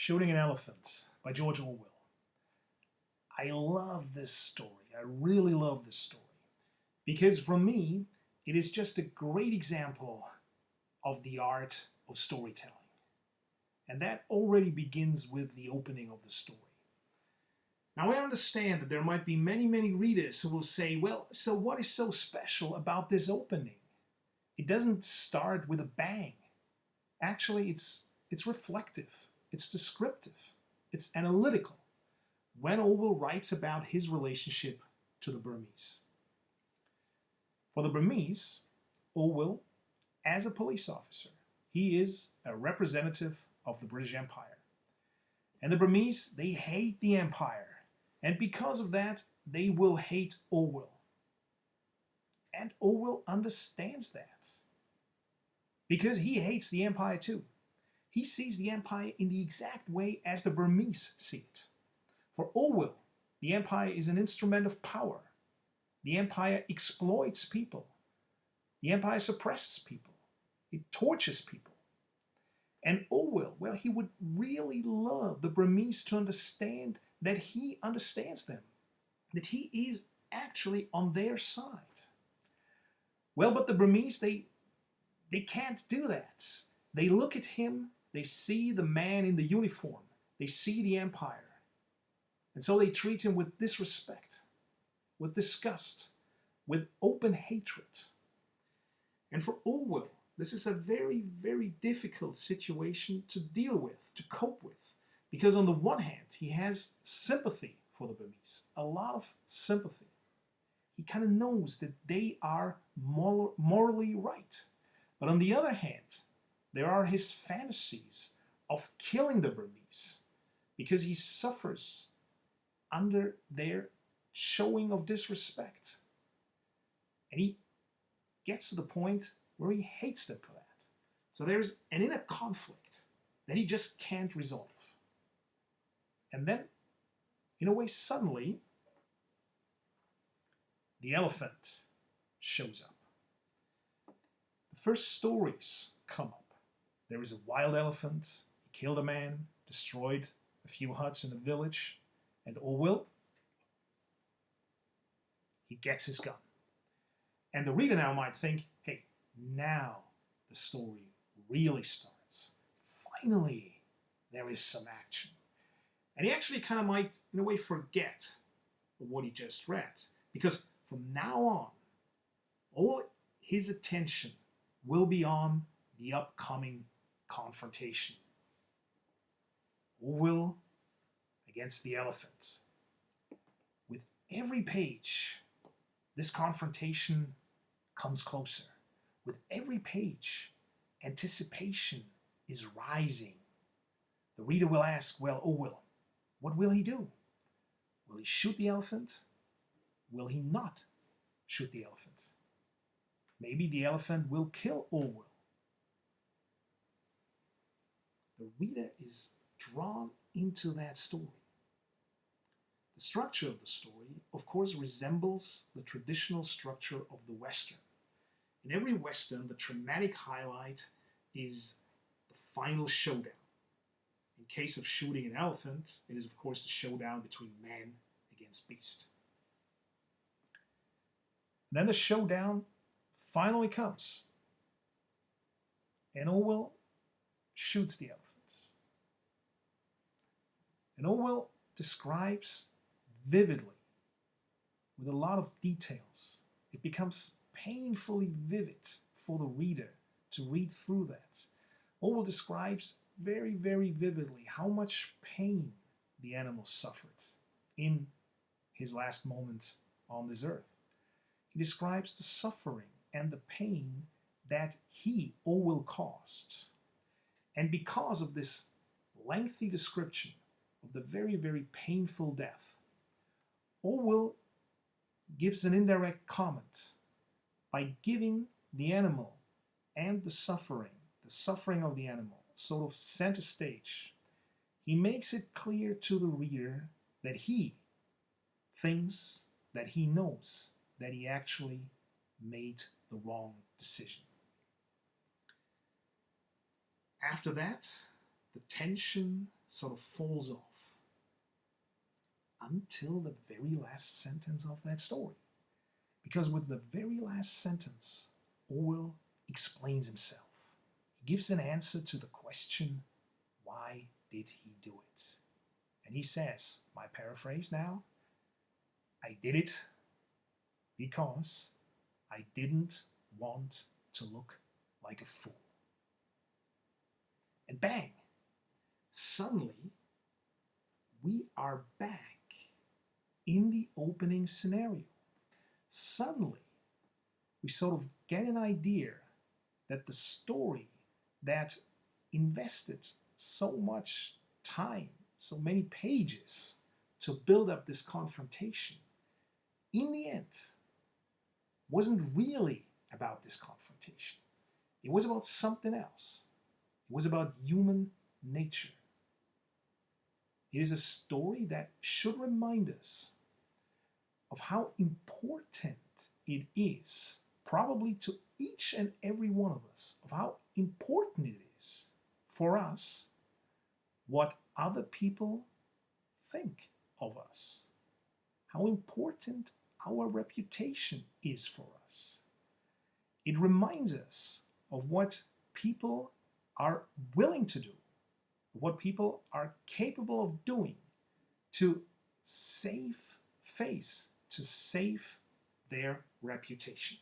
Shooting an Elephant by George Orwell. I love this story. I really love this story. Because for me, it is just a great example of the art of storytelling. And that already begins with the opening of the story. Now, I understand that there might be many readers who will say, well, so what is so special about this opening? It doesn't start with a bang. Actually, it's reflective, it's descriptive, it's analytical when Orwell writes about his relationship to the Burmese. For the Burmese, Orwell, as a police officer, he is a representative of the British Empire. And the Burmese, they hate the empire. And because of that, they will hate Orwell. And Orwell understands that. Because he hates the empire too. He sees the empire in the exact way as the Burmese see it. For Orwell, the empire is an instrument of power. The empire exploits people. The empire suppresses people. It tortures people. And Orwell, well, he would really love the Burmese to understand that he understands them, that he is actually on their side. Well, but the Burmese, they can't do that. They look at him, they see the man in the uniform, they see the empire. And so they treat him with disrespect, with disgust, with open hatred. And for Orwell, this is a very difficult situation to deal with, to cope with. Because on the one hand, he has sympathy for the Burmese, a lot of sympathy. He kind of knows that they are morally right. But on the other hand, there are his fantasies of killing the Burmese because he suffers under their showing of disrespect. And he gets to the point where he hates them for that. So there's an inner conflict that he just can't resolve. And then, in a way, suddenly, the elephant shows up. The first stories come up. There is a wild elephant, he killed a man, destroyed a few huts in a village, and Orwell, he gets his gun. And the reader now might think, hey, now the story really starts. Finally, there is some action. And he actually kind of might, in a way, forget what he just read. Because from now on, all his attention will be on the upcoming confrontation. Orwell against the elephant. With every page, this confrontation comes closer. With every page, anticipation is rising. The reader will ask, well, Orwell, what will he do? Will he shoot the elephant? Will he not shoot the elephant? Maybe the elephant will kill Orwell. The reader is drawn into that story. The structure of the story, of course, resembles the traditional structure of the Western. In every Western, the dramatic highlight is the final showdown. In case of shooting an elephant, it is of course the showdown between man against beast. And then the showdown finally comes. And Orwell shoots the elephant. And Orwell describes vividly, with a lot of details. It becomes painfully vivid for the reader to read through that. Orwell describes very vividly how much pain the animal suffered in his last moment on this earth. He describes the suffering and the pain that he, Orwell, caused. And because of this lengthy description of the very painful death, Orwell gives an indirect comment by giving the animal and the suffering of the animal, sort of center stage. He makes it clear to the reader that he thinks, that he knows, that he actually made the wrong decision. After that, the tension sort of falls off until the very last sentence of that story. Because with the very last sentence, Orwell explains himself. He gives an answer to the question, why did he do it? And he says, my paraphrase now, I did it because I didn't want to look like a fool. And bang, suddenly we are back in the opening scenario. Suddenly we sort of get an idea that the story that invested so much time, so many pages to build up this confrontation, in the end wasn't really about this confrontation. It was about something else. It was about human nature. It is a story that should remind us of how important it is, probably to each and every one of us, of how important it is for us what other people think of us, how important our reputation is for us. It reminds us of what people are willing to do, what people are capable of doing to save face, to save their reputation.